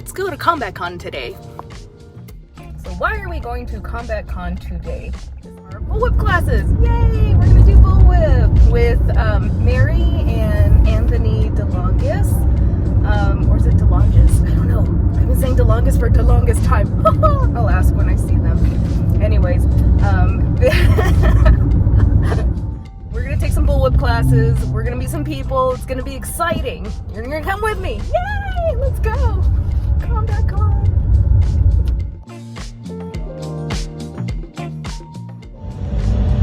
let's go to CombatCon today. So why are we going to CombatCon today? Our bullwhip classes. Yay! We're gonna do bullwhip with Mary and Anthony DeLongis. Or is it DeLongis? I don't know. I've been saying DeLongis for the longest time. I'll ask when I see them. Anyways, we're gonna take some bullwhip classes. We're gonna meet some people. It's gonna be exciting. You're gonna come with me. Yay! Let's go. CombatCon.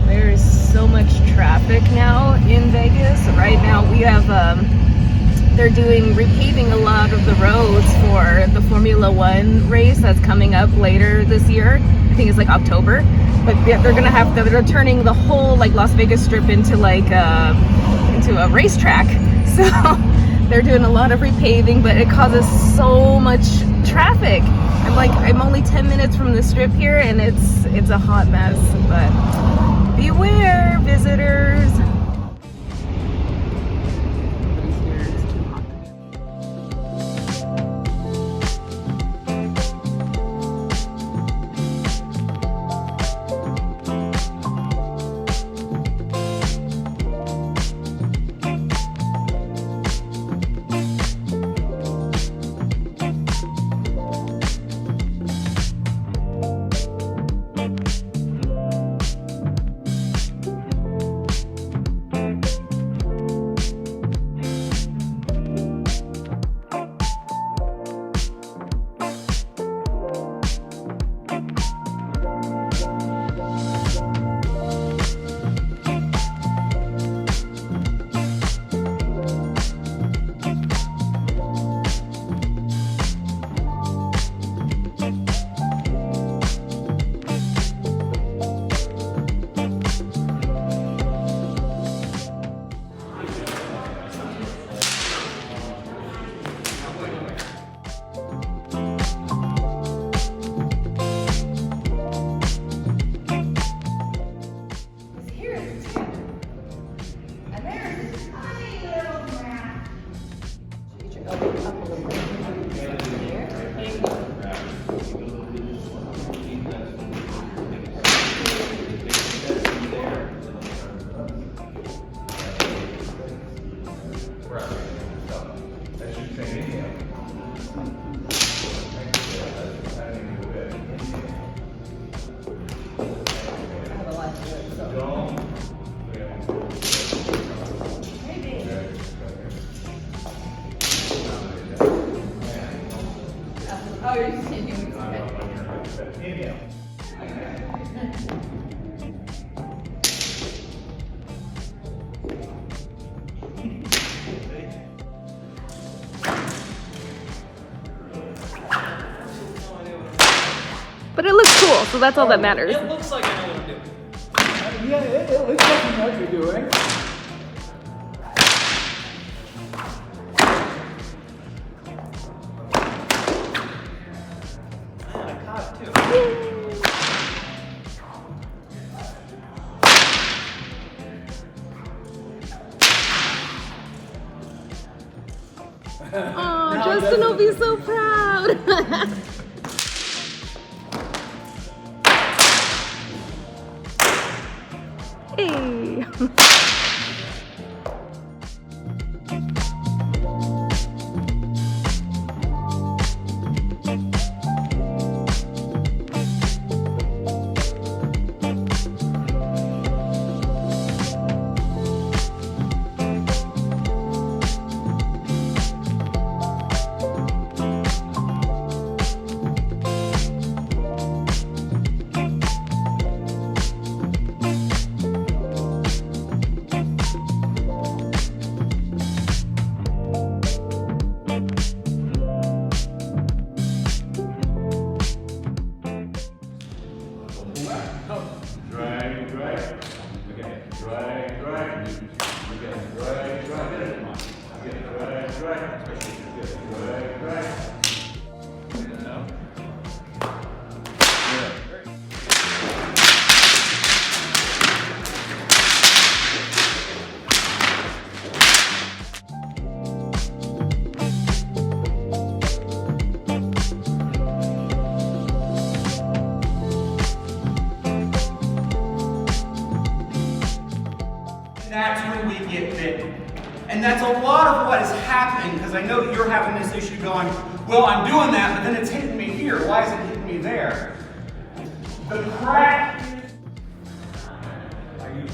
There is so much traffic now in Vegas. Right now we have they're doing repaving a lot of the roads for the Formula One race that's coming up later this year. I think it's like October. But they're turning the whole like Las Vegas Strip into like into a racetrack. So they're doing a lot of repaving, but it causes so much traffic. I'm only 10 minutes from the Strip here, and it's a hot mess. But beware, visitors. But it looks cool, so that's all that matters. It looks like I know what I'm doing. Yeah, it looks like you know what you're doing. I caught it too. Oh, Justin will be so proud. Hey. that's when we get bitten. And that's a lot of what is happening, because I know you're having this issue going, well, I'm doing that, but then it's hitting me here. Why is it hitting me there? The crack is... Are you...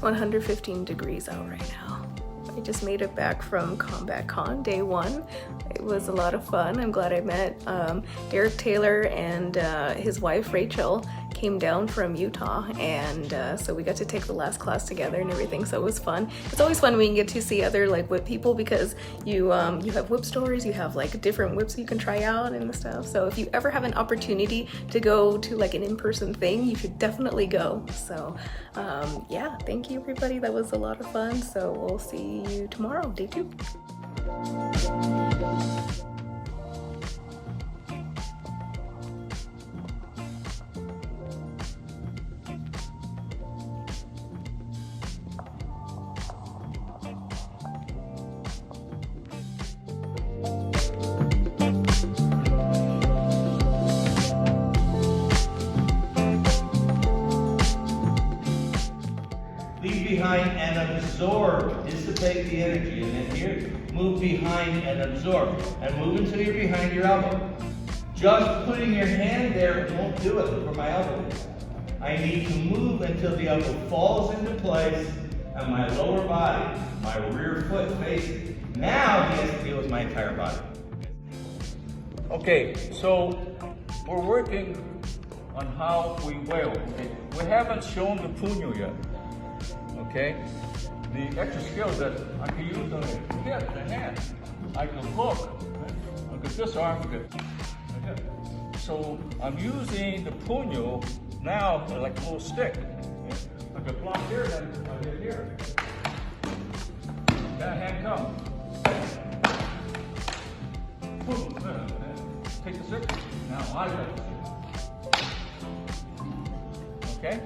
115 degrees out right now. I just made it back from CombatCon day 1. It was a lot of fun. I'm glad I met Eric Taylor and his wife Rachel came down from Utah, and so we got to take the last class together and everything, so it was fun. It's always fun when you get to see other like whip people, because you have whip stores, you have like different whips you can try out and stuff. So if you ever have an opportunity to go to like an in-person thing, you should definitely go. So yeah, thank you everybody, that was a lot of fun. So we'll see you tomorrow, day 2. Leave behind and absorb, dissipate the energy, and then here, move behind and absorb, and move until you're behind your elbow. Just putting your hand there won't do it for my elbow. I need to move until the elbow falls into place, and my lower body, my rear foot faces. Now he has to deal with my entire body. Okay, so we're working on how we wail. Okay? We haven't shown the punyo yet. Okay? The extra skills that I can use on the hip, the hand. I can hook. Right? Look at this arm. Good. So I'm using the punyo now like a little stick. Okay? I can block here, then I hit here. That hand come. Boom. Take the stick. Now I got the stick. Okay?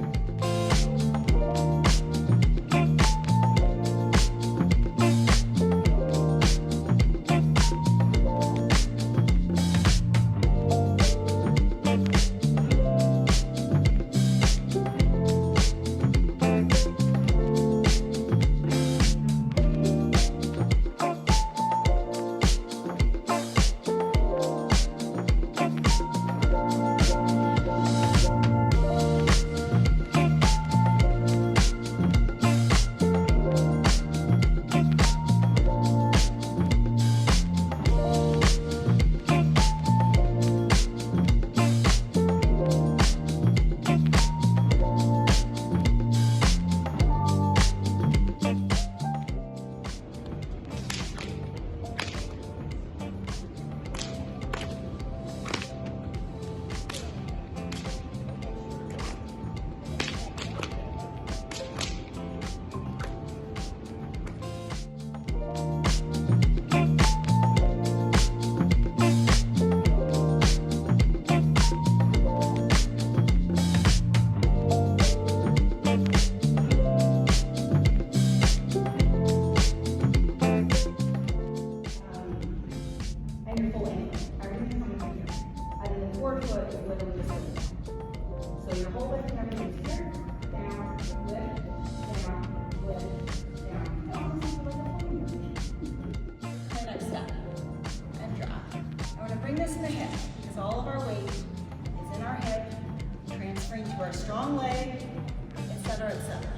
Bring this in the head, because all of our weight is in our head, transferring to our strong leg, etc., etc.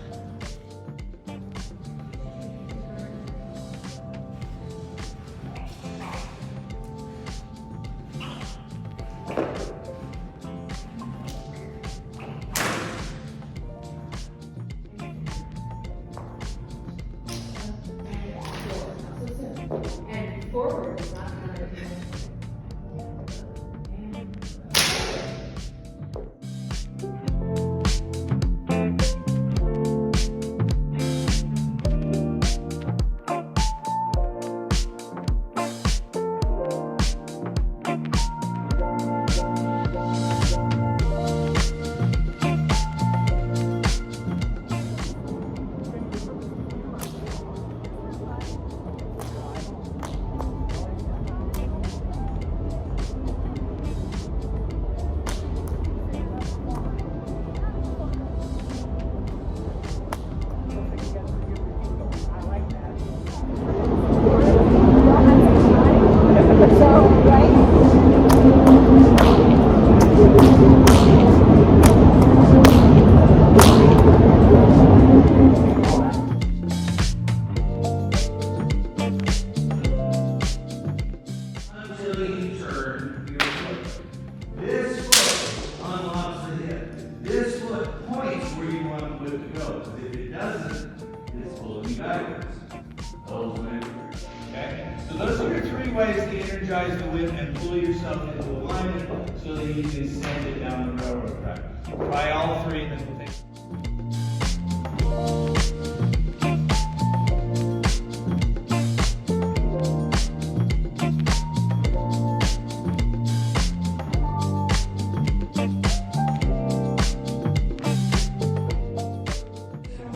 Forward is not good. Those are your three ways to energize the whip and pull yourself into alignment so that you can send it down the railroad track. Try all three and then we'll take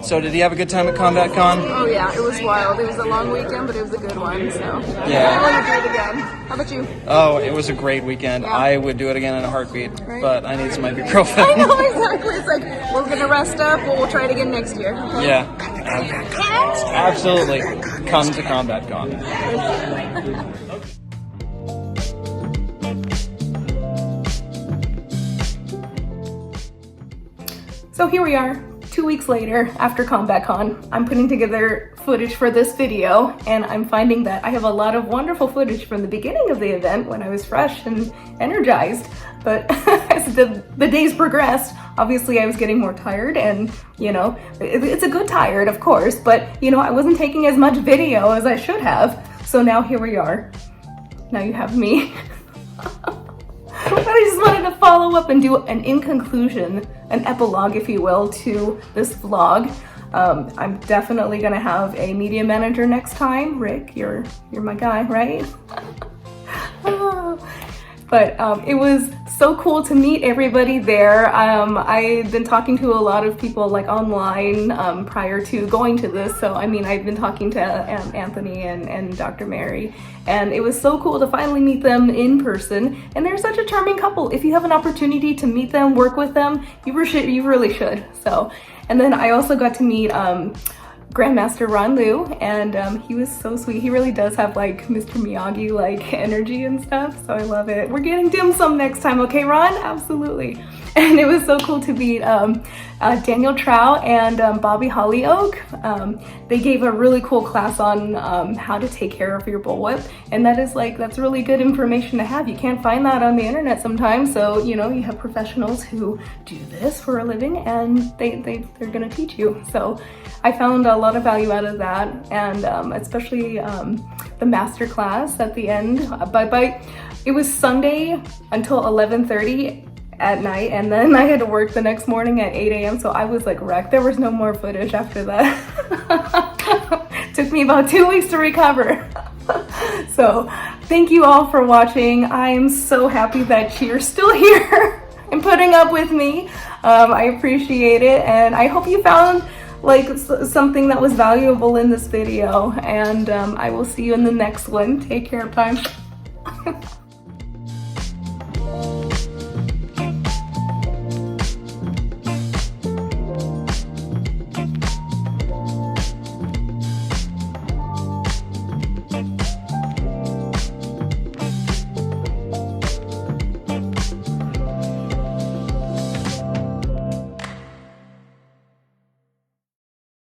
So did he have a good time at CombatCon? Oh yeah, it was wild. It was a long weekend, but it was a good one, so Yeah. I want to do it again. How about you? Oh, it was a great weekend. Yeah. I would do it again in a heartbeat, Right. but I need some ibuprofen. I know, exactly. It's like, we're gonna rest up, but we'll try it again next year. Okay? Yeah. Absolutely. Come to CombatCon. So here we are, 2 weeks later after CombatCon. I'm putting together footage for this video, and I'm finding that I have a lot of wonderful footage from the beginning of the event when I was fresh and energized. But as the days progressed, obviously I was getting more tired, and you know, it's a good tired, of course, but you know, I wasn't taking as much video as I should have. So now here we are. Now you have me. But I just wanted to follow up and do in conclusion, an epilogue, if you will, to this vlog. I'm definitely gonna have a media manager next time. Rick, you're my guy, right? But it was so cool to meet everybody there. I've been talking to a lot of people like online prior to going to this. So I mean, I've been talking to Anthony and Dr. Mary, and it was so cool to finally meet them in person. And they're such a charming couple. If you have an opportunity to meet them, work with them, you really should. So, and then I also got to meet Grandmaster Ron Liu, and he was so sweet. He really does have like Mr. Miyagi like energy and stuff, so I love it. We're getting dim sum next time, okay, Ron? Absolutely. And it was so cool to meet Daniel Trow and Bobby Hollyoak. They gave a really cool class on how to take care of your bullwhip, and that's really good information to have. You can't find that on the internet sometimes, so you know, you have professionals who do this for a living, and they're gonna teach you. So I found a lot of value out of that, and especially the master class at the end. It was Sunday until 11:30 at night, and then I had to work the next morning at 8 a.m. so I was like wrecked. There was no more footage after that. Took me about 2 weeks to recover. So thank you all for watching. I am so happy that you're still here and putting up with me. I appreciate it, and I hope you found like something that was valuable in this video, and I will see you in the next one. Take care, bye.